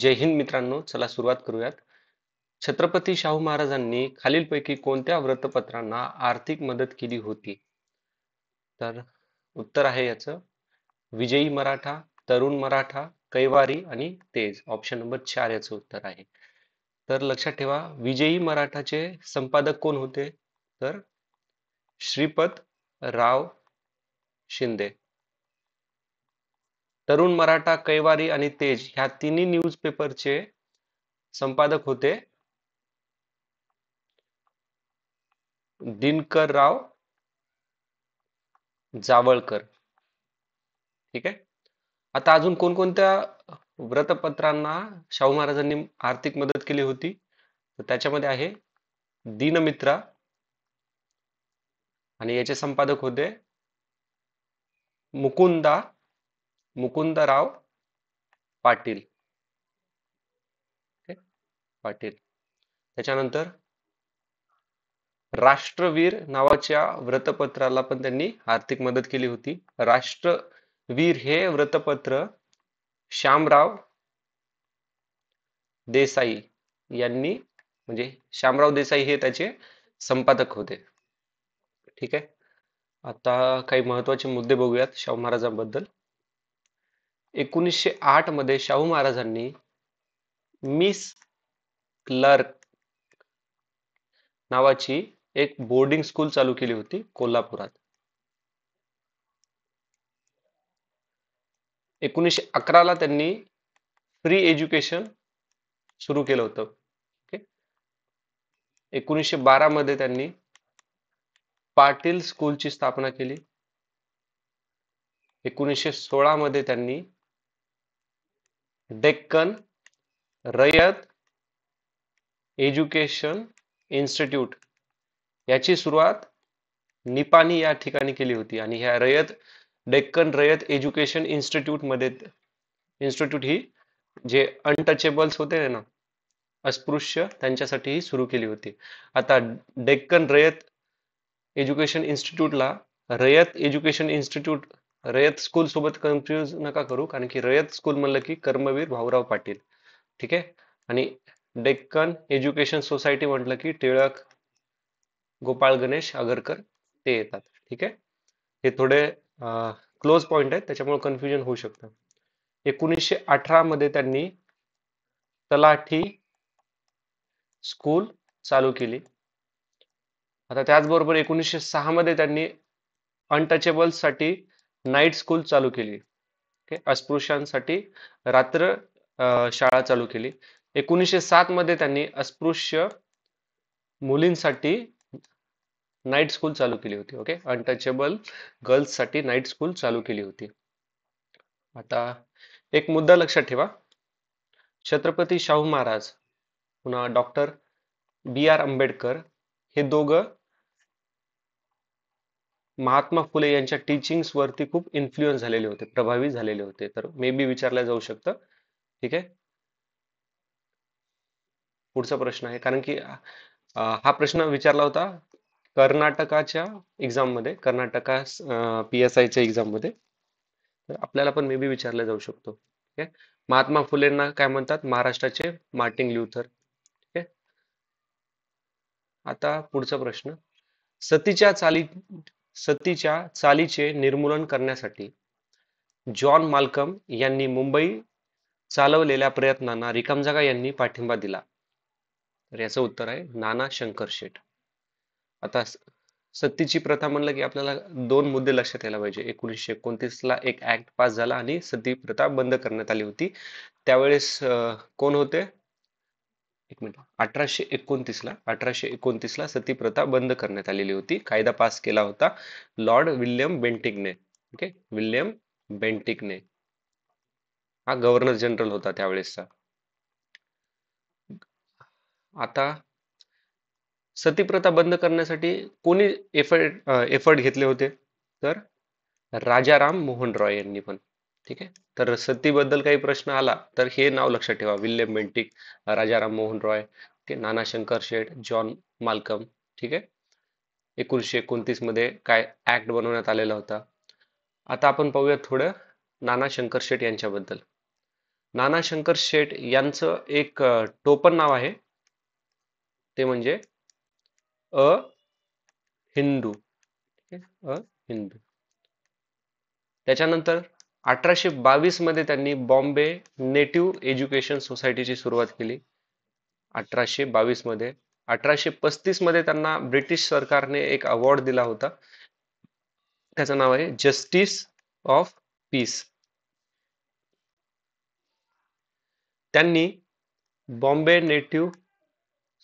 जय हिंद मित्रांनो, चला सुरुवात करूयात. छत्रपती शाहू महाराजांनी खालीलपैकी कोणत्या वृत्तपत्रांना आर्थिक मदत केली होती? तर उत्तर आहे याचं विजयी मराठा, तरुण मराठा, कैवारी आणि तेज. ऑप्शन नंबर 4 याचं उत्तर आहे. तर लक्षात ठेवा, विजयी मराठाचे संपादक कोण होते? तर श्रीपत राव शिंदे. तरुण मराठा, कैवारी आणि तेज ह्या तिन्ही न्यूजपेपरचे संपादक होते दिनकरराव जावळकर. ठीक आहे. आता अजून कोणकोणत्या व्रतपत्रांना शाहू महाराजांनी आर्थिक मदत केली होती? तर त्याच्यामध्ये आहे दीनमित्रा आणि याचे संपादक होते मुकुंदराव पाटील. ओके, पाटील. त्याच्यानंतर राष्ट्रवीर नावाच्या व्रतपत्राला पण त्यांनी आर्थिक मदत केली होती. राष्ट्रवीर हे व्रतपत्र श्यामराव देसाई यांनी, म्हणजे श्यामराव देसाई हे त्याचे संपादक होते. ठीक आहे. आता काही महत्वाचे मुद्दे बघूयात शाहू महाराजांबद्दल. 1908 मध्ये शाहू महाराजांनी मिस क्लर्क नावाची एक बोर्डिंग स्कूल चालू केली होती कोल्हापुरात. 1911 ला त्यांनी फ्री एज्युकेशन सुरू केलं होतं. ओके. 1912 मध्ये त्यांनी पाटील स्कूलची स्थापना केली. 1916 मध्ये त्यांनी डेक्कन रयत एज्युकेशन इन्स्टिट्यूट याची सुरुवात निपाणी या ठिकाणी केली होती. आणि ह्या डेक्कन रयत एज्युकेशन इन्स्टिट्यूट ही जे अनटचेबल्स होते ना, अस्पृश्य, त्यांच्यासाठी ही सुरू केली होती. आता डेक्कन रयत एज्युकेशन इन्स्टिट्यूटला रयत एज्युकेशन इन्स्टिट्यूट रयत स्कूल सोबत कन्फ्यूज नका करू, कारण की रयत स्कूल म्हणलं की कर्मवीर भाऊराव पाटील. ठीक आहे. आणि डेक्कन एज्युकेशन सोसायटी म्हटलं की टिळक, गोपाळ गणेश आगरकर ते येतात. ठीक आहे. हे थोडे क्लोज पॉइंट आहेत, त्याच्यामुळे कन्फ्युजन होऊ शकतं. 1918 मध्ये त्यांनी तलाठी स्कूल चालू केली. आता त्याचबरोबर 1906 मध्ये त्यांनी अनटचेबल्स साठी नाईट स्कूल चालू केली. ओके, अस्पृश्यांसाठी रात्र शाळा चालू केली. 1907 मध्ये त्यांनी अस्पृश्य मुलींसाठी नाईट स्कूल चालू केली होती. ओके, अनटचेबल गर्ल्स साठी नाईट स्कूल चालू केली होती. आता एक मुद्दा लक्षात ठेवा, छत्रपती शाहू महाराज पुन्हा डॉक्टर B.R. आंबेडकर हे दोघं महात्मा फुले यांच्या टीचिंग्स वरती खूप इन्फ्लुएन्स झालेले होते, प्रभावी झालेले होते. तर मे बी विचारलं जाऊ शकतं. ठीक आहे. पुढचा प्रश्न आहे, कारण की हा प्रश्न विचारला होता कर्नाटकाच्या एक्झाम मध्ये, कर्नाटका PSI च्या एक्झाम मध्ये. तर आपल्याला पण मे बी विचारला जाऊ शकतो. ठीक आहे. महात्मा फुलेंना काय म्हणतात? महाराष्ट्राचे मार्टिन ल्युथर. ठीक आहे. आता पुढचा प्रश्न, सतीच्या चाली सतीच्या चालीचे निर्मूलन करण्यासाठी जॉन माल्कम यांनी मुंबई चालवलेल्या प्रयत्नांना रिकामजागा यांनी पाठिंबा दिला. तर याचं उत्तर आहे नाना शंकर शेठ. आता सतीची प्रथा म्हणलं की आपल्याला दोन मुद्दे लक्षात यायला पाहिजे. 1929 ला एक ऍक्ट पास झाला आणि सती प्रथा बंद करण्यात आली होती. त्यावेळेस कोण होते? एक मिनिट. 1829 ला सती प्रथा बंद करण्यात आलेली होती. कायदा पास केला होता लॉर्ड विल्यम बेंटिकने. ओके, विल्यम बेंटिकने. हा गव्हर्नर जनरल होता त्यावेळेसचा. आता सती प्रथा बंद करण्यासाठी कोणी एफर्ट घेतले होते? तर राजाराम मोहन रॉय यांनी पण. ठीक आहे. तर सतीबद्दल काही प्रश्न आला तर हे नाव लक्षात ठेवा, विल्यम बेंटिक, राजाराम मोहन रॉय, नाना शंकर शेठ, जॉन माल्कम. ठीक आहे. 1929 मध्ये काय ऍक्ट बनवण्यात आलेला होता. आता आपण पाहूया थोडं नाना शंकर शेठ यांच्याबद्दल. नाना शंकर शेठ यांचं एक टोपण नाव आहे, ते म्हणजे अ हिंदू. अ हिंदू. त्याच्यानंतर 1822 मध्ये त्यांनी बॉम्बे नेटिव्ह एज्युकेशन सोसायटीची सुरुवात केली. 1822 मध्ये. 1835 मध्ये त्यांना ब्रिटिश सरकारने एक अवॉर्ड दिला होता, त्याचं नाव आहे जस्टिस ऑफ पीस. त्यांनी Bombay native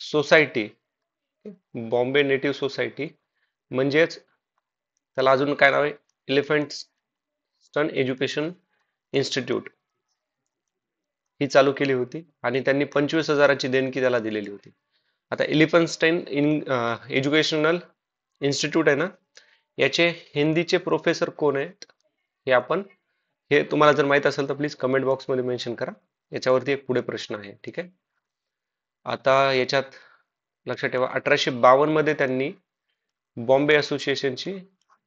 society, Bombay native society म्हणजेच त्याला अजून काय नाव आहे, एलिफंटस्टन एज्युकेशन इन्स्टिट्यूट, ही चालू केली होती आणि त्यांनी 25,000ची देणगी त्याला दिलेली होती. आता एलिफंटस्टाईन एज्युकेशनल इन्स्टिट्यूट आहे ना, याचे हिंदीचे प्रोफेसर कोण आहेत हे तुम्हाला जर माहित असेल तर प्लीज कमेंट बॉक्स मध्ये मेन्शन करा. याच्यावरती एक पुढे प्रश्न आहे. ठीक आहे. आता याच्यात लक्षात ठेवा, 1852 मध्ये त्यांनी बॉम्बे असोसिएशनची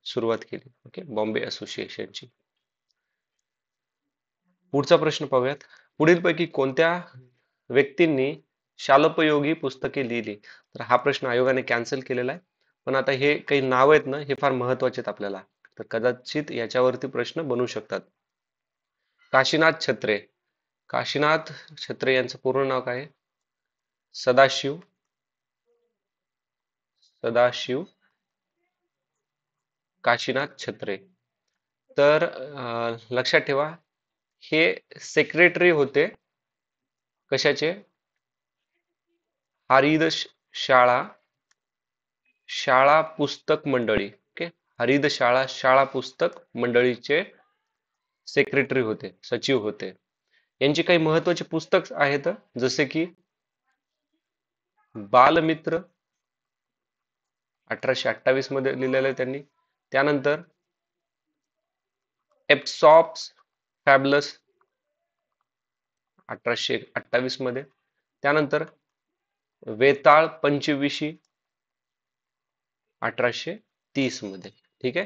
सुरुवात केली. ओके, बॉम्बे असोसिएशनची. पुढचा प्रश्न पाहूयात. पुढीलपैकी कोणत्या व्यक्तींनी शालोपयोगी पुस्तके लिहिली? तर हा प्रश्न आयोगाने कॅन्सल केलेला आहे, पण आता हे काही नाव आहेत ना, हे फार महत्वाचे आहेत आपल्याला, तर कदाचित याच्यावरती प्रश्न बनू शकतात. काशीनाथ छत्रे. काशीनाथ छत्रे यांचं पूर्ण नाव काय आहे? सदाशिव सदाशिव काशीनाथ छत्रे. तर लक्षात ठेवा, हे सेक्रेटरी होते कशाचे? हरिद शाळा शाळा पुस्तक मंडळी. ओके, हरिद शाळा पुस्तक मंडळीचे सेक्रेटरी होते, सचिव होते. यांची काही महत्वाची पुस्तक आहेत, जसे की बालमित्र 1828 मध्ये लिहिलेलं आहे त्यांनी. त्यानंतर एप्सॉप्स फॅबलस 1828 मध्ये. त्यानंतर वेताळ पंचविशी 1830 मध्ये. ठीक आहे.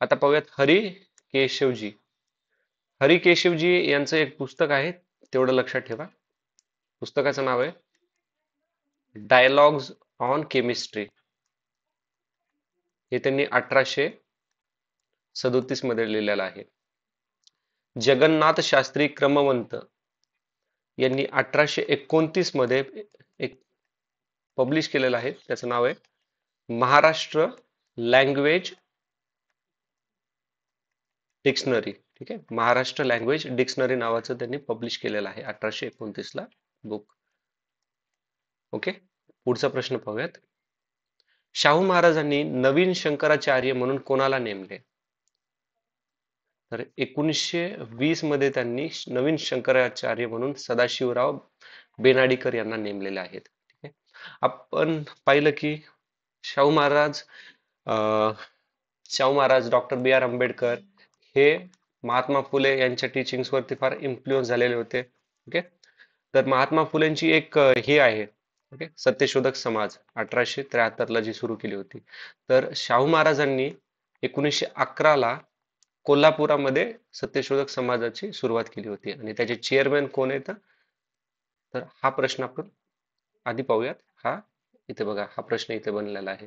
आता पाहूयात हरिकेशवजी. हरिकेशवजी यांचं एक पुस्तक आहे, तेवढं लक्षात ठेवा. पुस्तकाचं नाव आहे डायलॉग्स ऑन केमिस्ट्री. हे त्यांनी 1837 मध्ये लिहिलेलं आहे. जगन्नाथ शास्त्री क्रमवंत यांनी 1829 मध्ये एक पब्लिश केलेलं आहे, त्याचं नाव आहे महाराष्ट्र लँग्वेज डिक्शनरी. ठीक आहे, महाराष्ट्र लँग्वेज डिक्शनरी नावाचं त्यांनी पब्लिश केलेलं आहे 1829 ला बुक. ओके, पुढचा प्रश्न पाहूयात. शाहू महाराजांनी नवीन शंकराचार्य म्हणून कोणाला नेमले? तर 1920 मध्ये त्यांनी नवीन शंकराचार्य म्हणून सदाशिवराव बेनाडीकर यांना नेमलेले आहेत. ठीक आहे. आपण पाहिलं की शाहू महाराज डॉक्टर बी आर आंबेडकर हे महात्मा फुले यांच्या टीचिंग्स वरती फार इन्फ्लुएन्स झालेले होते. ओके, तर महात्मा फुलेंची एक हे आहे, ओके, सत्यशोधक समाज 1873 ला जी सुरू केली होती. तर शाहू महाराजांनी 1911 ला कोल्हापुरामध्ये सत्यशोधक समाजाची सुरुवात केली होती आणि त्याचे चेअरमॅन कोण आहेत? तर हा प्रश्न आपण आधी पाहूयात. इथे बघा, हा प्रश्न इथे बनलेला आहे.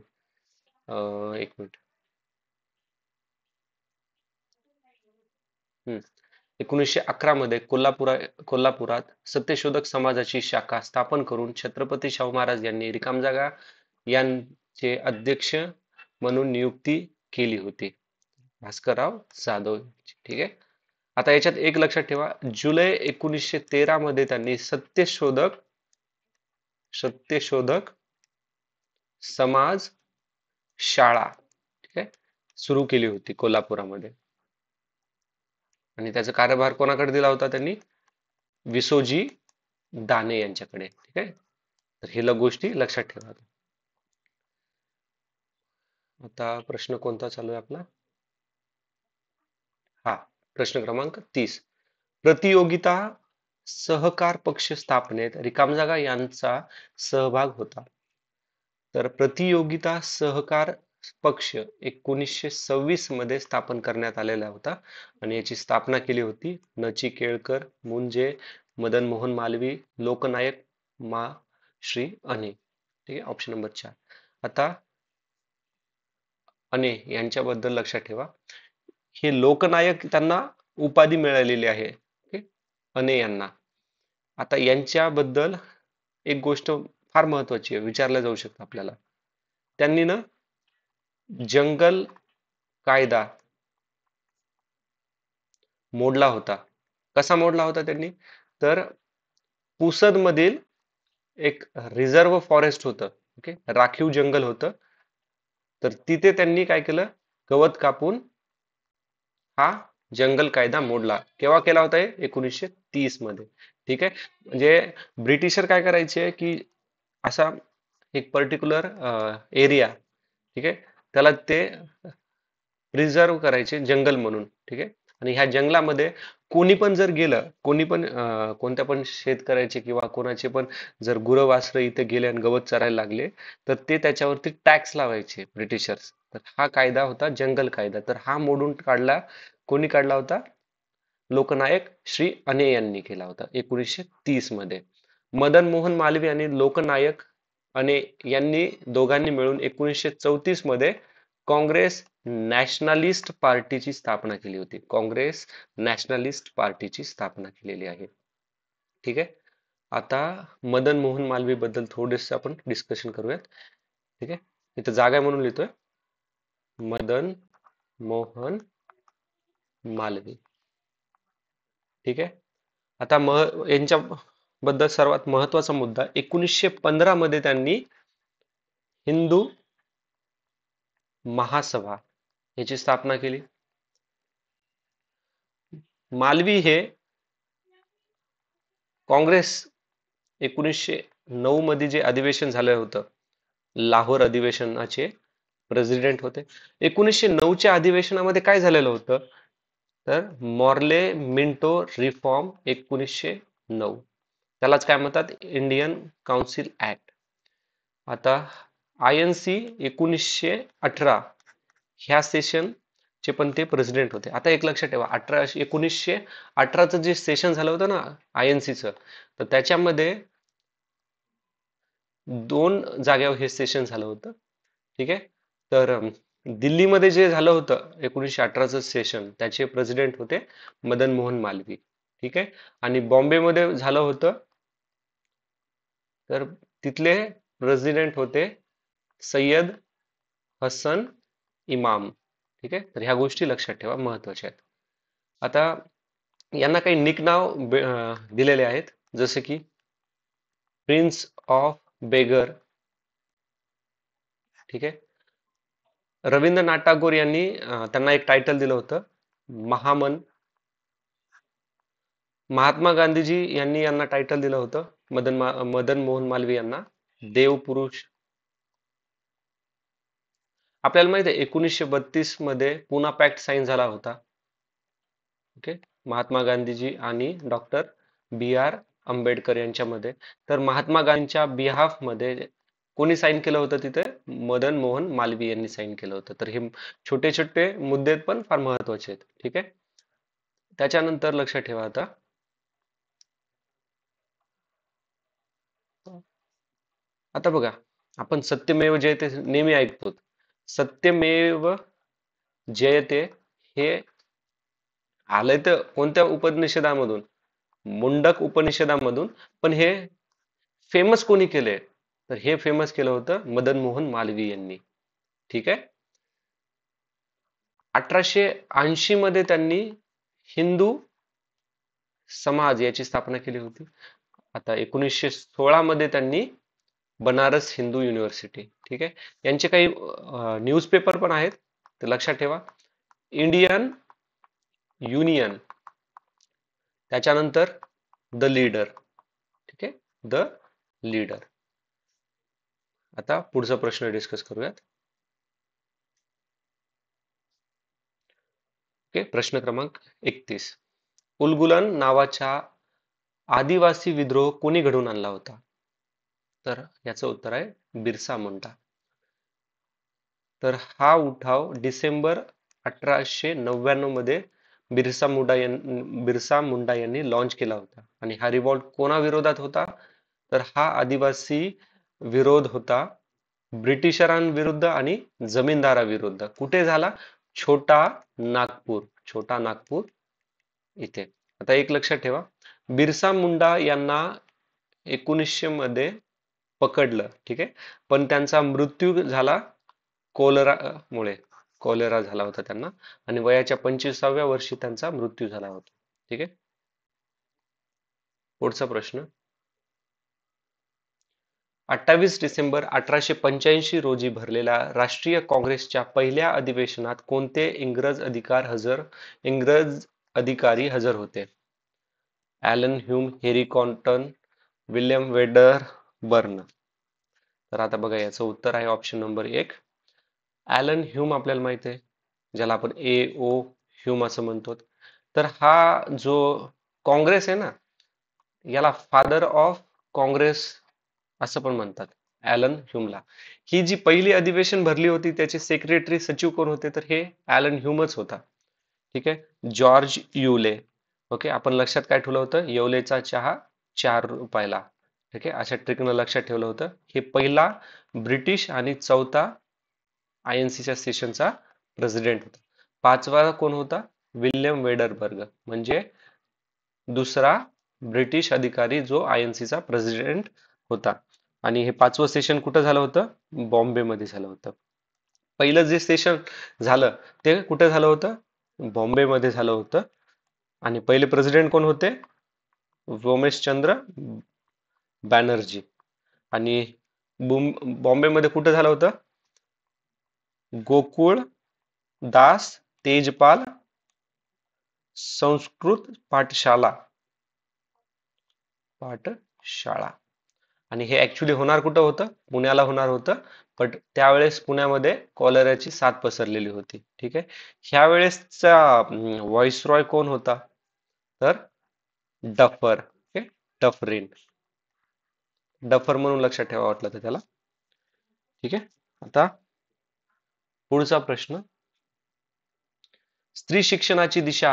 एक मिनिट. 1911 मध्ये कोल्हापुरात सत्यशोधक समाजाची शाखा स्थापन करून छत्रपती शाहू महाराज यांनी रिकाम जागा यांचे अध्यक्ष म्हणून नियुक्ती केली होती, भास्करराव जाधव. ठीक आहे. आता याच्यात एक लक्षात ठेवा, जुलै 1913 मध्ये त्यांनी सत्यशोधक समाज शाळा, ठीक आहे, सुरू केली होती कोल्हापुरामध्ये आणि त्याचा कार्यभार कोणाकडे दिला होता त्यांनी? विसोजी दाने यांच्याकडे. ठीक आहे, तर हे गोष्टी लक्षात ठेवा. आता प्रश्न कोणता चालू आहे आपला? प्रश्न क्रमांक 30. प्रतियोगिता सहकार पक्ष स्थापनेत रिकामजागा यांचा सहभाग होता. तर प्रतियोगिता सहकार पक्ष 1926 मध्ये स्थापन करण्यात आलेला होता आणि याची स्थापना केली होती नचिकेळकर, मुंजे, मदन मोहन मालवीय, लोकनायक मा श्री अने. ठीक आहे, ऑप्शन नंबर 4. आता अने यांच्याबद्दल लक्षात ठेवा, हे लोकनायक त्यांना उपाधी मिळालेली आहे. ओके, अने यांना. आता यांच्याबद्दल एक गोष्ट फार महत्वाची आहे, विचारल्या जाऊ शकतं आपल्याला. त्यांनी ना जंगल कायदा मोडला होता. कसा मोडला होता त्यांनी? तर पुसद मधील एक रिझर्व्ह फॉरेस्ट होतं, ओके, राखीव जंगल होतं. तर तिथे त्यांनी काय केलं? गवत कापून हा जंगल कायदा मोडला. केव्हा केला होता? 1930 मध्ये. ठीक आहे, म्हणजे ब्रिटिशर काय करायचे की असा एक पर्टिक्युलर एरिया, ठीक आहे, त्याला ते प्रिझर्व करायचे जंगल म्हणून. ठीक आहे, आणि ह्या जंगलामध्ये कोणी पण जर गेलं, कोणी पण कोणत्या पण शेतकऱ्याचे किंवा कोणाचे पण जर गुरं वासरं इथे गेले आणि गवत चरायला लागले, तर ते त्याच्यावरती टॅक्स लावायचे ब्रिटिशर्स. तर हा कायदा होता जंगल कायदा. तर हा मोडून काढला. कोणी काढला होता? लोकनायक श्री अने यांनी केला होता 1930 मध्ये. मदन मोहन मालवीय आणि लोकनायक अने यांनी दोघांनी मिळून 1934 मध्ये काँग्रेस नॅशनलिस्ट पार्टीची स्थापना केली होती. काँग्रेस नॅशनलिस्ट पार्टीची स्थापना केलेली आहे. ठीक आहे, आता मदन मोहन मालवीय बद्दल थोडेसे आपण डिस्कशन करूयात. ठीक आहे, इथं जागा आहे म्हणून लिहितोय मदन मोहन मालवीय. ठीक आहे, आता यांच्याबद्दल सर्वात महत्वाचा मुद्दा, 1915 मध्ये त्यांनी हिंदू महासभा याची स्थापना केली. मालवी हे काँग्रेस 1909 मध्ये जे अधिवेशन झालं होतं, लाहोर अधिवेशनाचे प्रेसिडेंट होते. 1909च्या अधिवेशनामध्ये काय झालेलं होतं? तर मॉर्ले मिंटो रिफॉर्म 1909, त्यालाच काय म्हणतात? Indian council act. आता INC 1918 ह्या सेशन चे पण ते प्रेसिडेंट होते. आता एक लक्षात ठेवा, 1918चं जे सेशन झालं होतं ना INCचं, तर त्याच्यामध्ये 2 जागेवर हे सेशन झालं होतं. ठीक आहे, तर दिल्लीमध्ये जे झालं होतं 1918चं सेशन, त्याचे प्रेसिडेंट होते मदन मोहन मालवीय. ठीक आहे, आणि बॉम्बेमध्ये झालं होतं, तर तिथले प्रेसिडेंट होते सय्यद हसन इमाम. ठीक आहे, तर ह्या गोष्टी लक्षात ठेवा, महत्वाच्या आहेत. आता यांना काही निक नाव दिलेले आहेत, जसे की प्रिन्स ऑफ बेगर. ठीक आहे, रवींद्रनाथ टागोर यांनी त्यांना एक टायटल दिलं होतं महामन. महात्मा गांधीजी यांनी यांना टायटल दिलं होतं मदन मोहन मालवीय यांना देवपुरुष. आपल्याला माहिती आहे 1932 मध्ये पुना पॅक्ट साइन झाला होता. ओके, महात्मा गांधीजी आणि डॉक्टर BR आंबेडकर यांच्यामध्ये. तर महात्मा गांधींच्या बिहाफ मध्ये कोणी साइन केलं होतं? तिथे मदन मोहन मालवीय यांनी साइन केलं होतं. तर हे छोटे छोटे मुद्दे पण फार महत्वाचे आहेत. ठीक आहे, त्याच्यानंतर लक्षात ठेवा, आता बघा, आपण सत्यमेव जयते नेहमी ऐकतो. सत्यमेव जयते हे आलंय तर कोणत्या उपनिषदामधून? मुंडक उपनिषदामधून. पण हे फेमस कोणी केलंय? तर हे फेमस केलं होतं मदन मोहन मालवीय यांनी. ठीक आहे, 1880 मध्ये त्यांनी हिंदू समाज याची स्थापना केली होती. आता 1916 मध्ये त्यांनी बनारस हिंदू युनिव्हर्सिटी. ठीक आहे, यांचे काही न्यूजपेपर पण आहेत, ते लक्षात ठेवा. इंडियन युनियन, त्याच्यानंतर द लीडर. ठीक आहे, द लीडर. आता पुढचा प्रश्न डिस्कस करूयात. ओके, प्रश्न क्रमांक 31. उलगुलन नावाचा आदिवासी विद्रोह कोणी घडवून आणला होता? तर याचं उत्तर आहे बिरसा मुंडा. तर हा उठाव डिसेंबर 1899 मध्ये बिरसा मुंडा यांनी लॉन्च केला होता. आणि हा रिव्हॉल्ट कोणाविरोधात होता? तर हा आदिवासी विरोध होता ब्रिटिशरांविरुद्ध आणि जमीनदाराविरुद्ध. कुठे झाला? छोटा नागपूर. छोटा नागपूर इथे. आता एक लक्षात ठेवा, बिरसा मुंडा यांना 1900 मध्ये पकडलं, ठीक आहे, पण त्यांचा मृत्यू झाला कोलरा मुळे. कॉलेरा झाला होता त्यांना आणि वयाच्या 25व्या वर्षी त्यांचा मृत्यू झाला होता. ठीक आहे. पुढचा प्रश्न. 28 डिसेंबर 1885 रोजी भरलेल्या राष्ट्रीय काँग्रेसच्या पहिल्या अधिवेशनात कोणते इंग्रज अधिकारी हजर होते? ॲलन ह्यूम, हेरी कॉटन, विल्यम वेडर बर्न. तर आता बघा, याचं उत्तर आहे ऑप्शन नंबर 1, ॲलन ह्यूम. आपल्याला माहित आहे, ज्याला आपण A.O. ह्यूम असं म्हणतो. तर हा जो काँग्रेस आहे ना, याला फादर ऑफ काँग्रेस असं पण म्हणतात, ॲलन ह्यूमला. ही जी पहिली अधिवेशन भरली होती त्याचे सेक्रेटरी सचिव कोण होते? तर हे ॲलन ह्यूमच होता. ठीक आहे. जॉर्ज युले. ओके, आपण लक्षात काय ठेवलं होतं? येवलेचा चहा 4 रुपयाला. ठीक आहे, अशा ट्रिकनं लक्षात ठेवलं होतं. हे पहिला ब्रिटिश आणि चौथा INCच्या सेशनचा प्रेसिडेंट होता. 5वा कोण होता? विल्यम वेडरबर्ग, म्हणजे दुसरा ब्रिटिश अधिकारी जो INCचा प्रेसिडेंट होता. आणि हे 5वं सेशन कुठं झालं होतं? बॉम्बेमध्ये झालं होतं. पहिलं जे सेशन झालं ते कुठे झालं होतं? बॉम्बेमध्ये झालं होतं. आणि पहिले प्रेसिडेंट कोण होते? रोमेशचंद्र बॅनर्जी. आणि बॉम्बेमध्ये कुठे झालं होतं? गोकुळ दास तेजपाल संस्कृत पाठशाळा. आणि हे ऍक्च्युली होणार कुठं होतं? पुण्याला होणार होतं. पण त्यावेळेस पुण्यामध्ये कॉलेराची साथ पसरलेली होती. ठीक आहे. ह्या वेळेसचा व्हॉइसरॉय कोण होता? तर डफर. Okay, Dufferin. डफर म्हणून लक्षात ठेवा वाटलं तर त्याला. ठीक आहे. आता पुढचा प्रश्न. स्त्री शिक्षणाची दिशा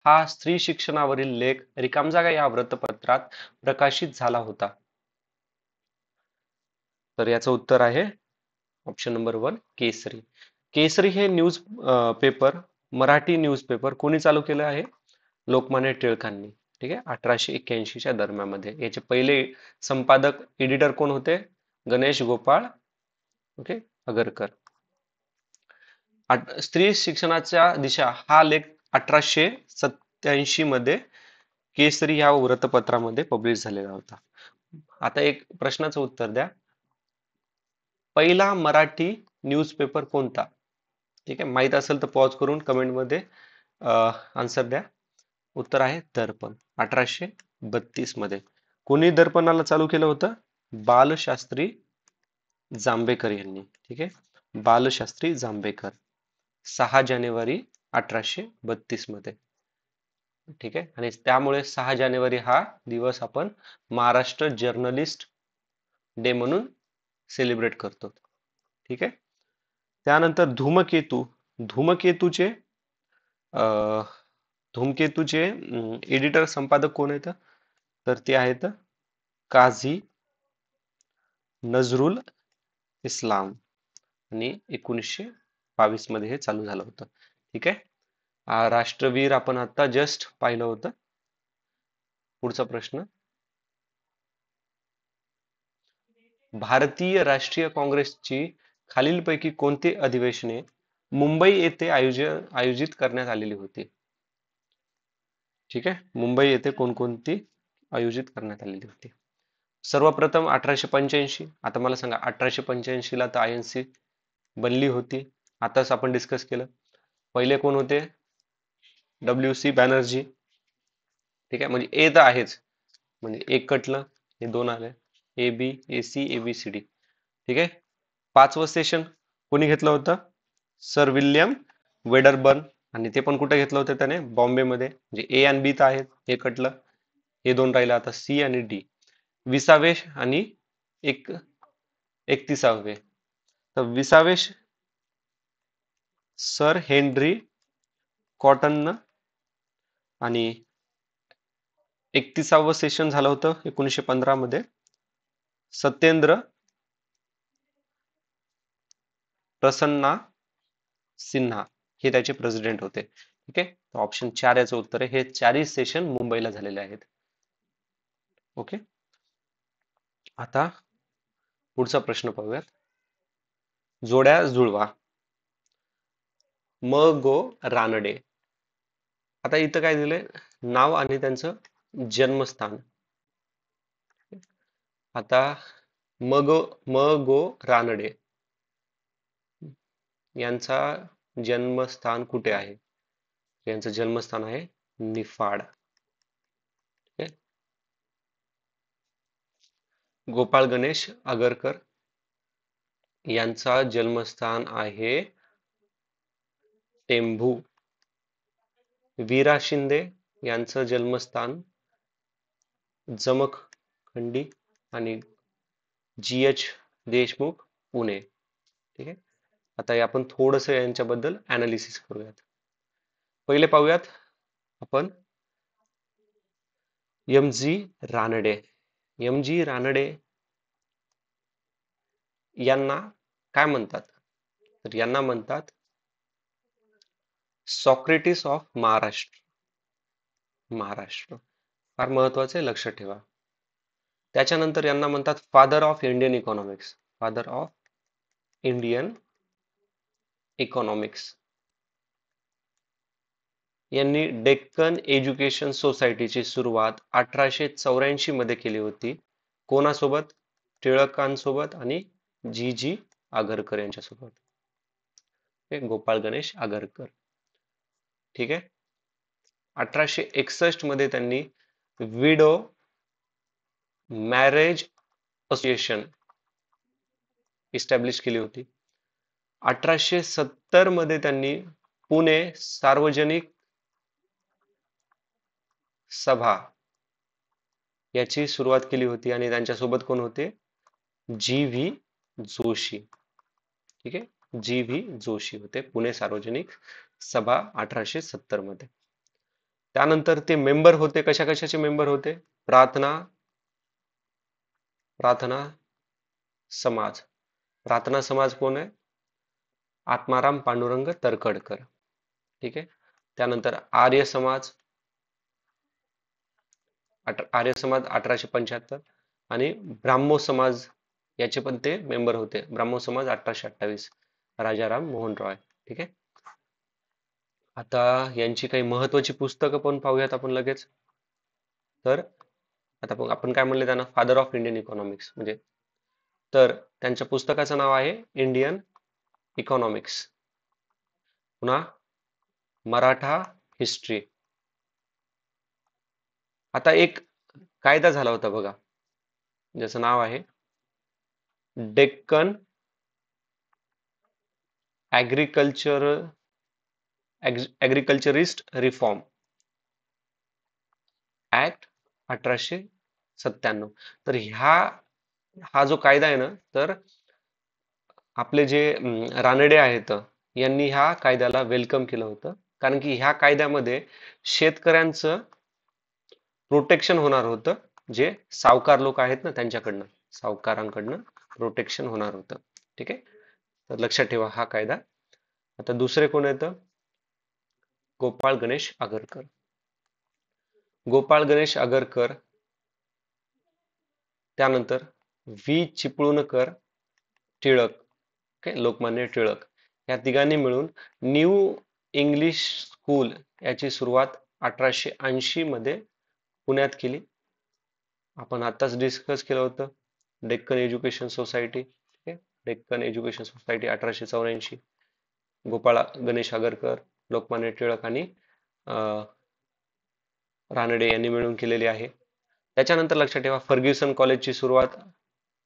हा स्त्री शिक्षणावरील लेख रिकाम जागा या वृत्तपत्रात प्रकाशित झाला होता. तर याचं उत्तर आहे ऑप्शन नंबर 1, केसरी. केसरी हे news paper, Marathi news paper कोणी चालू केलं आहे? लोकमान्य टिळकांनी. ठीक आहे, 1881च्या दरम्यानमध्ये. याचे पहिले संपादक एडिटर कोण होते? गणेश गोपाळ ओके आगरकर. स्त्री शिक्षणाच्या दिशा हा लेख 1887 मध्ये केसरी या वृत्तपत्रामध्ये पब्लिश झालेला होता. आता एक प्रश्नाचं उत्तर द्या. पहिला मराठी न्यूजपेपर कोणता? ठीक आहे, माहित असेल तर पॉज करून कमेंटमध्ये आन्सर द्या. उत्तर आहे दर्पण. 1832 मध्ये. कोणी दर्पणाला चालू केलं होतं? बालशास्त्री जांभेकर यांनी. ठीक आहे, बालशास्त्री जांभेकर. 6 जानेवारी 1832 मध्ये. ठीक आहे, आणि त्यामुळे 6 जानेवारी हा दिवस आपण महाराष्ट्र जर्नलिस्ट डे म्हणून सेलिब्रेट करतो. ठीक आहे. त्यानंतर धूमकेतू. धूमकेतूचे धूमकेतूचे एडिटर संपादक कोण आहेत? तर ते आहेत काझी नजरुल इस्लाम. आणि 1922 मध्ये हे चालू झालं होतं. ठीक आहे. राष्ट्रवीर आपण आता जस्ट पाहिलं होतं. पुढचा प्रश्न. भारतीय राष्ट्रीय काँग्रेसची खालीलपैकी कोणती अधिवेशने मुंबई येथे आयोजित करण्यात आलेली होती? ठीक आहे, मुंबई येथे कोणकोणती आयोजित करण्यात आलेली होती? सर्वप्रथम 1885. आता मला सांगा, 1885 ला तर INC बनली होती, आताच आपण डिस्कस केलं. पहिले कोण होते? WC बॅनर्जी. ठीक आहे, म्हणजे ए तर आहेच, म्हणजे एक कटलं, हे दोन आले, AB AC ABCD. ठीक आहे. 5वं सेशन कोणी घेतलं होतं? Sir William Wedderburn. आणि ते पण कुठे घेतलं होतं त्याने? बॉम्बेमध्ये. म्हणजे A आणि B तर आहेत, हे कटलं, हे दोन राहिलं. आता C आणि D. 20वे आणि 31वे. तर 20वे सर हेनरी कॉटन आणि 31वं सेशन झालं होतं 1915 मध्ये. सत्येंद्र प्रसन्ना सिन्हा हे त्याचे प्रेसिडेंट होते. ठीक आहे, ऑप्शन 4 याचं उत्तर आहे. हे चारही सेशन मुंबईला झालेले आहेत. ओके, आता पुढचा प्रश्न पाहूयात. जोड्या जुळवा. म गो रानडे. आता इथं काय दिलंय, नाव आणि त्यांचं जन्मस्थान. आता म गो रानडे यांचा जन्मस्थान कुठे आहे? यांचं जन्मस्थान आहे निफाड. ठीक आहे. गोपाळ गणेश आगरकर यांचा जन्मस्थान आहे टेंभू. वीरा शिंदे यांचं जन्मस्थान जमखंडी आणि GH देशमुख पुणे. ठीक आहे, आता आपण थोडस यांच्याबद्दल अनालिसिस करूयात. पहिले पाहूयात आपण MG रानडे. MG रानडे यांना काय म्हणतात? तर यांना म्हणतात सॉक्रेटिस ऑफ महाराष्ट्र. महाराष्ट्र फार महत्वाचे, लक्षात ठेवा. त्याच्यानंतर यांना म्हणतात father of Indian economics. Father of Indian economics. यांनी डेक्कन एज्युकेशन सोसायटीची सुरुवात 1884 मध्ये केली होती. कोणासोबत? टिळकांसोबत आणि GG आगरकर यांच्यासोबत. गोपाळ गणेश आगरकर. ठीक आहे. 1861 मध्ये त्यांनी विडो मॅरेज असोसिएशन इस्टॅब्लिश केली होती. 1870 मध्ये त्यांनी पुणे सार्वजनिक सभा याची सुरुवात केली होती आणि त्यांच्यासोबत कोण होते? GV जोशी. ठीक आहे, GV जोशी होते. पुणे सार्वजनिक सभा 1870 मध्ये. त्यानंतर ते मेंबर होते, कशा कशाचे मेंबर होते? प्रार्थना समाज. प्रार्थना समाज कोण आहे? आत्माराम पांडुरंग तरखडकर. ठीक आहे. त्यानंतर आर्य समाज. आर्य समाज 1875 आणि ब्राह्मो समाज याचे पण ते मेंबर होते. ब्राह्मो समाज 1828 राजाराम मोहन रॉय. ठीक आहे. आता यांची काही महत्वाची पुस्तकं पण पाहूयात आपण लगेच. तर आता आपण काय म्हणले त्यांना? Father of Indian economics. म्हणजे तर त्यांच्या पुस्तकाचं नाव आहे इंडियन इकॉनॉमिक्स. पुन्हा मराठा हिस्ट्री. आता एक कायदा झाला होता बघा, ज्याचं नाव आहे डेक्कन ऍग्रिकल्चरिस्ट रिफॉर्म ऍक्ट 1897. तर हा जो कायदा आहे ना, तर आपले जे रानडे आहेत यांनी ह्या कायद्याला वेलकम केलं होतं. कारण की ह्या कायद्यामध्ये शेतकऱ्यांचं प्रोटेक्शन होणार होतं. जे सावकार लोक आहेत ना, त्यांच्याकडनं, सावकारांकडनं प्रोटेक्शन होणार होतं. ठीक आहे, तर लक्षात ठेवा हा कायदा. आता दुसरे कोण येतं? गोपाळ गणेश आगरकर. गोपाळ गणेश आगरकर, त्यानंतर चिपळूणकर टिळक. ओके, लोकमान्य टिळक या तिघांनी मिळून न्यू इंग्लिश स्कूल याची सुरुवात 1880 मध्ये पुण्यात केली. आपण आताच डिस्कस केलं होतं डेक्कन एज्युकेशन सोसायटी. ठीक आहे, डेक्कन एज्युकेशन सोसायटी 1884. गोपाळ गणेश आगरकर, लोकमान्य टिळक आणि रानडे यांनी मिळून केलेली आहे. त्याच्यानंतर लक्षात ठेवा फर्ग्युसन कॉलेजची सुरुवात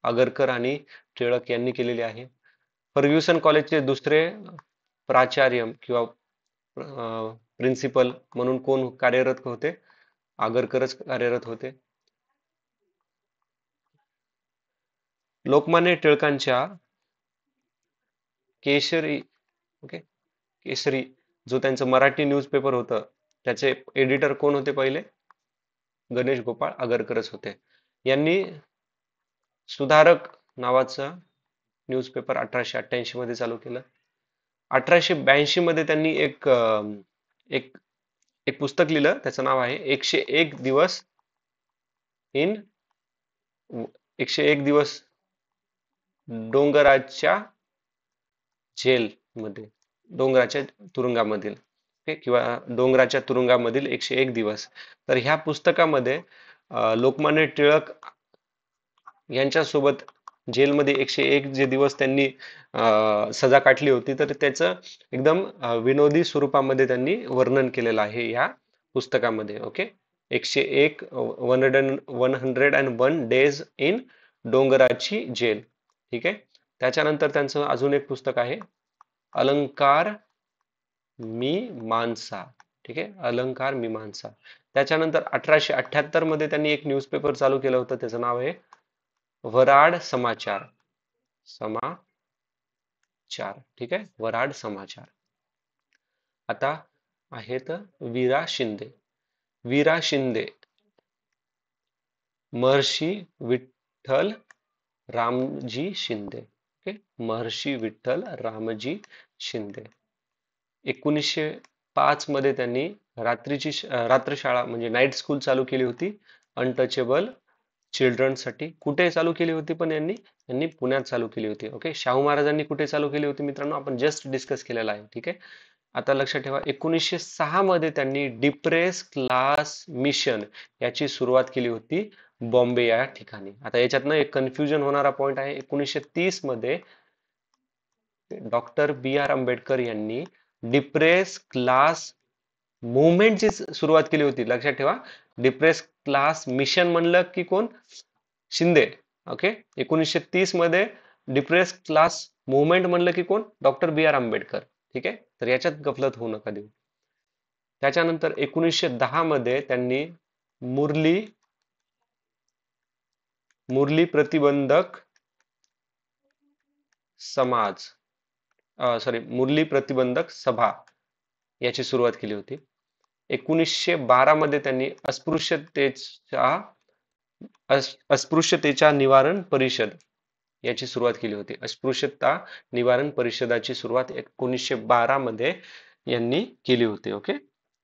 आगरकर आणि टिळक यांनी केलेली आहे. फर्ग्युसन कॉलेजचे दुसरे प्राचार्य किंवा प्रिन्सिपल म्हणून कोण कार्यरत होते? आगरकरच कार्यरत होते. लोकमान्य टिळकांच्या केशरी, ओके, केसरी जो त्यांचं मराठी न्यूजपेपर होतं त्याचे एडिटर कोण होते पहिले? गणेश गोपाळ आगरकरच होते. यांनी सुधारक नावाचा न्यूजपेपर 1888 मध्ये चालू केलं. 1882 मध्ये त्यांनी एक एक पुस्तक लिहिलं, त्याचं नाव आहे 101 दिवस इन 101 दिवस डोंगराच्या जेल मध्ये, डोंगराच्या तुरुंगामधील, किंवा डोंगराच्या तुरुंगामधील 101 दिवस. तर ह्या पुस्तकामध्ये लोकमान्य टिळक यांच्यासोबत जेलमध्ये 101 जे दिवस त्यांनी सजा काटली होती, तर त्याचं एकदम विनोदी स्वरूपामध्ये त्यांनी वर्णन केलेलं आहे या पुस्तकामध्ये. ओके, 101 101 डेज इन डोंगराची जेल. ठीक आहे. त्याच्यानंतर त्यांचं अजून एक पुस्तक आहे अलंकार मीमांसा. ठीक आहे, अलंकार मीमांसा. त्याच्यानंतर 1878 मध्ये त्यांनी एक न्यूजपेपर चालू केलं होतं, त्याचं नाव आहे वराड समाचार. ठीक आहे, वराड समाचार. आता आहेत वीरा शिंदे. वीरा शिंदे महर्षी विठ्ठल रामजी शिंदे. ओके, महर्षी विठ्ठल रामजी शिंदे. 1905 मध्ये त्यांनी रात्रशाळा म्हणजे नाईट स्कूल चालू केली होती अनटचेबल चिल्ड्रन साठी. कुठे चालू केली होती? पण यांनी पुण्यात चालू केली होती. ओके, शाहू महाराजांनी कुठे चालू केली होती मित्रांनो? आपण जस्ट डिस्कस केलेला आहे. ठीक आहे, आता लक्षात ठेवा 1906 मध्ये त्यांनी डिप्रेस क्लास मिशन याची सुरुवात केली होती बॉम्बे या ठिकाणी. आता याच्यातनं एक कन्फ्युजन होणारा पॉइंट आहे. 1930 मध्ये डॉक्टर बी आर आंबेडकर यांनी डिप्रेस क्लास मुवमेंटची सुरुवात केली होती. लक्षात ठेवा, डिप्रेस क्लास मिशन म्हणलं की कोण? शिंदे. ओके, 1930 मध्ये डिप्रेस क्लास मुवमेंट म्हणलं की कोण? डॉक्टर बी आर आंबेडकर. ठीक आहे, तर याच्यात गफलत होऊ नका देऊ. त्याच्यानंतर 1910 मध्ये त्यांनी मुरली प्रतिबंधक समाज मुरली प्रतिबंधक सभा याची सुरुवात केली होती. 1912 मध्ये त्यांनी अस्पृश्यतेच्या निवारण परिषद याची सुरुवात केली होती. अस्पृश्यता निवारण परिषदाची सुरुवात 1912 मध्ये यांनी केली होती. ओके,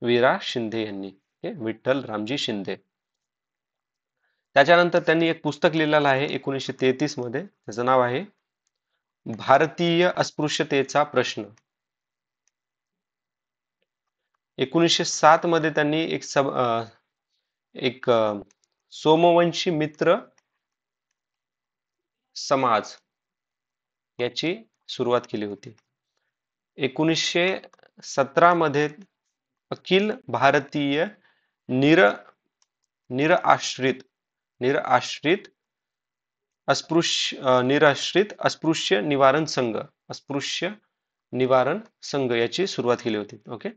वीरा शिंदे यांनी, विठ्ठल रामजी शिंदे. त्याच्यानंतर त्यांनी एक पुस्तक लिहिलेलं आहे 1933 मध्ये, त्याचं नाव आहे भारतीय अस्पृश्यतेचा प्रश्न. 1907 मध्ये त्यांनी एक सोमवंशी मित्र समाज याची सुरुवात केली होती. 1917 मध्ये अखिल भारतीय निराश्रित अस्पृश्य निवारण संघ याची सुरुवात केली होती. ओके,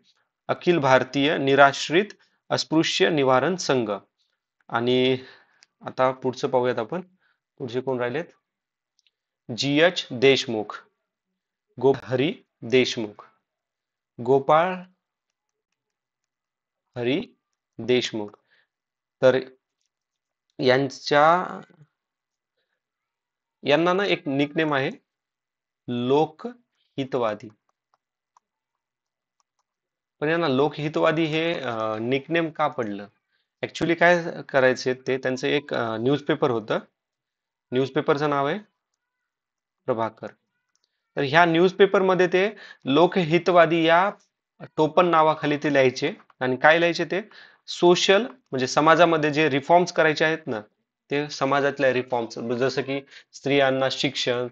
अखिल भारतीय निराश्रित अस्पृश्य निवारण संघ. आणि आता पुढचं पाहूयात आपण. पुढचे कोण राहिलेत? GH देशमुख, हरी देशमुख, गोपाळ हरी देशमुख. तर यांना ना एक निकनेम आहे लोकहितवादी. पण यांना लोकहितवादी हे निकनेम का पडलं? ऍक्च्युली काय करायचे ते, त्यांचं एक न्यूजपेपर होतं. न्यूजपेपरचं नाव आहे प्रभाकर. तर ह्या न्यूजपेपर मध्ये ते लोकहितवादी या टोपण नावाखाली ते लिहायचे. आणि काय लिहायचे ते? सोशल म्हणजे समाजामध्ये जे रिफॉर्म्स करायचे आहेत ना, ते समाजातल्या रिफॉर्म्स, जसं की स्त्रियांना शिक्षण,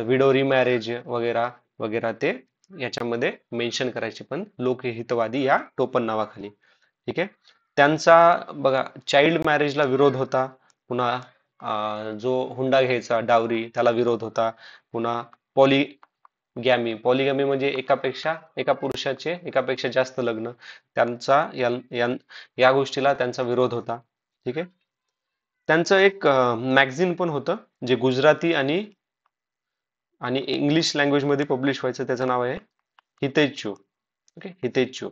विडो रिमॅरेज वगैरे वगैरे, ते याच्यामध्ये मेन्शन करायचे, पण लोकहितवादी या टोपण नावाखाली. ठीक आहे. त्यांचा बघा चाइल्ड मॅरेजला विरोध होता. पुन्हा जो हुंडा घ्यायचा डावरी त्याला विरोध होता. पुन्हा पॉलिगॅमी म्हणजे एका पुरुषाचे एकापेक्षा जास्त लग्न, त्यांचा या गोष्टीला त्यांचा विरोध होता. ठीक आहे. त्यांचं एक मॅगझिन पण होतं जे गुजराती आणि इंग्लिश लँग्वेज मध्ये पब्लिश व्हायचं, त्याचं नाव आहे हितेच्छू. ओके, हितेच्छू.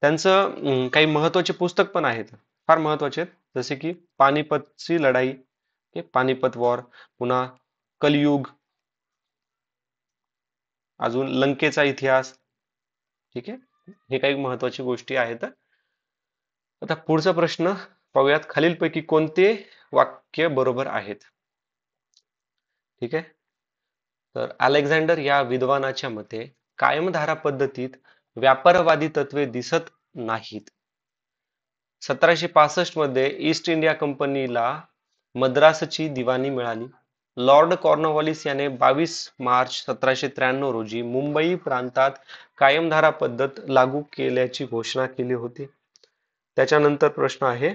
त्यांचं काही महत्वाचे पुस्तक पण आहेत, फार महत्वाचे आहेत, जसे की पानिपतची लढाई, पानिपत वॉर, पुन्हा कलयुग, अजून लंकेचा इतिहास. ठीक आहे, हे काही महत्वाची गोष्टी आहेत. आता पुढचा प्रश्न पाहूयात, खालीलपैकी कोणते वाक्य बरोबर आहेत. ठीक आहे, तर अलेक्झांडर या विद्वानाच्या मते कायमधारा पद्धतीत व्यापारवादी तत्वे दिसत नाहीत. 1765 मध्ये ईस्ट इंडिया कंपनीला मद्रासची दिवाणी मिळाली. लॉर्ड कॉर्नवॉलिस याने 22 मार्च 1793 रोजी मुंबई प्रांतात कायमधारा पद्धत लागू केल्याची घोषणा केली होती. त्याच्यानंतर प्रश्न आहे,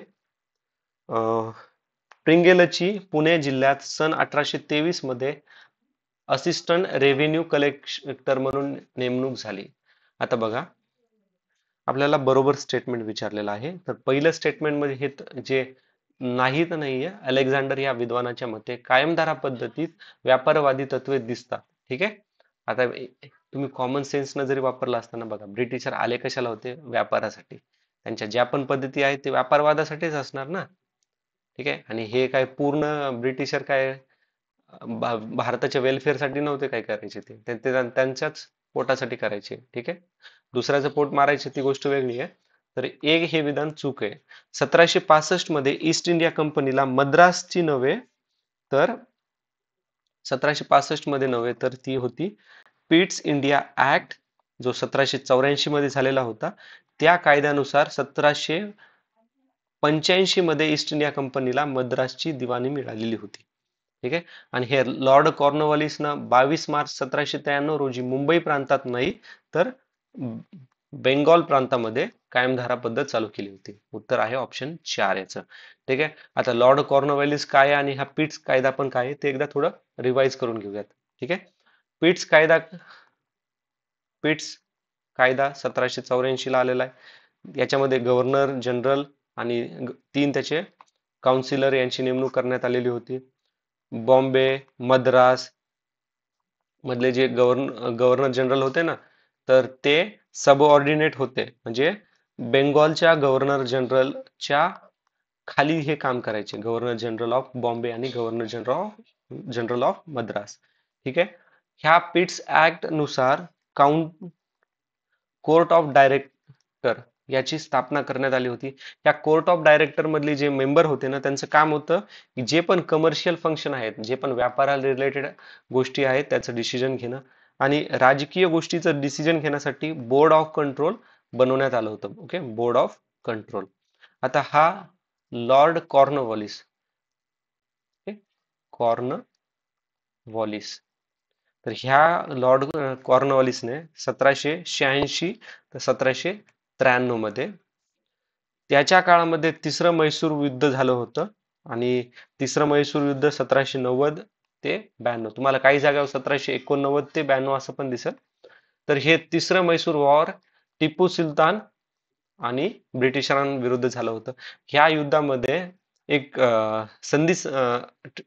प्रिंगेलची पुणे जिल्ह्यात सन 1823 मध्ये असिस्टंट रेव्हेन्यू कलेक्टर म्हणून नेमणूक झाली. आता बघा, आपल्याला बरोबर स्टेटमेंट विचारलेलं आहे. तर पहिलं स्टेटमेंट मध्ये हे जे नाही तर नाहीये, अलेक्झांडर या विद्वानाच्या मते कायमधारा पद्धतीत व्यापारवादी तत्वे दिसतात. ठीक आहे, आता तुम्ही कॉमन सेन्स न जरी वापरला असताना, बघा ब्रिटिशर आले कशाला होते, व्यापारासाठी. त्यांच्या ज्या पण पद्धती आहेत ते व्यापारवादासाठीच असणार ना. ठीक आहे, आणि हे काय पूर्ण ब्रिटिशर काय भारताच्या वेलफेअरसाठी नव्हते काय करायचे, ते त्यांच्याच पोटासाठी करायचे. ठीक आहे, दुसऱ्याचं पोट मारायचे ती गोष्ट वेगळी आहे. तर एक हे विधान चूक आहे. 1765 मध्ये ईस्ट इंडिया कंपनीला मद्रासची नव्हे तर 1765 मध्ये नव्हे तर ती होती पिट्स इंडिया ऍक्ट, जो 1784 मध्ये झालेला होता. त्या कायद्यानुसार 1785 मध्ये ईस्ट इंडिया कंपनीला मद्रासची दिवाणी मिळालेली होती. ठीक आहे, आणि हे लॉर्ड कॉर्नवॉलिसनं 22 मार्च 1793 रोजी मुंबई प्रांतात नाही तर बेंगॉल प्रांतामध्ये कायमधारा पद्धत चालू केली होती. उत्तर आहे ऑप्शन 4 याचं. ठीक आहे, आता लॉर्ड कॉर्नवॉलिस काय आणि हा पिट्स कायदा पण काय ते एकदा थोडं रिवाइज करून घेऊयात. ठीक आहे, पिट्स कायदा 1784 ला आलेला आहे. याच्यामध्ये गव्हर्नर जनरल आणि 3 त्याचे काउन्सिलर यांची नेमणूक करण्यात आलेली होती. बॉम्बे, मद्रास मधले जे गव्हर्नर जनरल होते ना, तर ते सबऑर्डिनेट होते, म्हणजे बेंगॉलच्या गव्हर्नर जनरलच्या खाली हे काम करायचे, गव्हर्नर जनरल ऑफ बॉम्बे आणि गव्हर्नर जनरल ऑफ मद्रास. ठीक आहे, ह्या पिट्स ऍक्ट नुसार कोर्ट ऑफ डायरेक्टर याची स्थापना करण्यात आली होती. या कोर्ट ऑफ डायरेक्टर मधले जे मेंबर होते ना, त्यांचं काम होतं की जे पण कमर्शियल फंक्शन आहेत, जे पण व्यापाराला रिलेटेड गोष्टी आहेत त्याचं डिसिजन घेणं, आणि राजकीय गोष्टीचं डिसिजन घेण्यासाठी बोर्ड ऑफ कंट्रोल बनवण्यात आलं होतं. Okay, board of control. आता हा लॉर्ड कॉर्नवॉलिस, कॉर्नवॉलिस, तर ह्या लॉर्ड कॉर्नवॉलिसने 1786 ते 1793 मध्ये, त्याच्या काळामध्ये तिसरं म्हैसूर युद्ध झालं होतं, आणि तिसरं म्हैसूर युद्ध 1790 ते 92, तुम्हाला काही जागावर 1789 ते 92 असं पण दिसेल. तर हे तिसरं म्हैसूर वॉर टिपू सुलतान आणि ब्रिटिशांविरुद्ध झालं होतं. ह्या युद्धामध्ये एक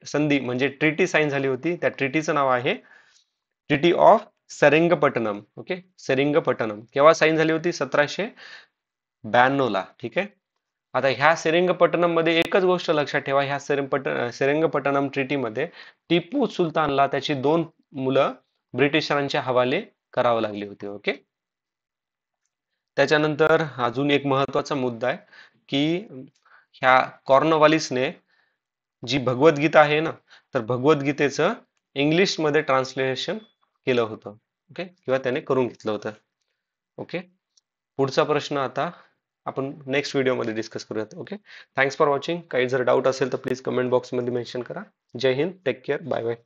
संधी म्हणजे ट्रिटी साईन झाली होती. त्या ट्रिटीचं नाव आहे ट्रिटी ऑफ सेरिंगपट्टणम. ओके, सेरिंगपट्टणम केव्हा साईन झाली होती, 1792 ला. ठीक आहे, आता ह्या सेरिंगपट्टणम मध्ये एकच गोष्ट लक्षात ठेवा, ह्या सेरिंगपट्टणम ट्रिटी मध्ये टिपू सुलतानला त्याची 2 मुलं ब्रिटिशांच्या हवाले करावं लागली होती. ओके, त्याच्यानंतर अजून एक महत्वाचा मुद्दा आहे की ह्या कॉर्नवॉलिसने जी भगवद्गीता आहे ना, तर भगवद्गीतेचं इंग्लिश मध्ये ट्रान्सलेशन केलं होतं. ओके, किंवा त्याने करून घेतलं होतं. ओके, पुढचा प्रश्न आता आपण नेक्स्ट व्हिडिओमध्ये डिस्कस करूयात. Okay, thanks for watching. काही जर डाऊट असेल तर प्लीज कमेंट बॉक्समध्ये मेन्शन करा. जय हिंद, टेक केअर, बाय बाय.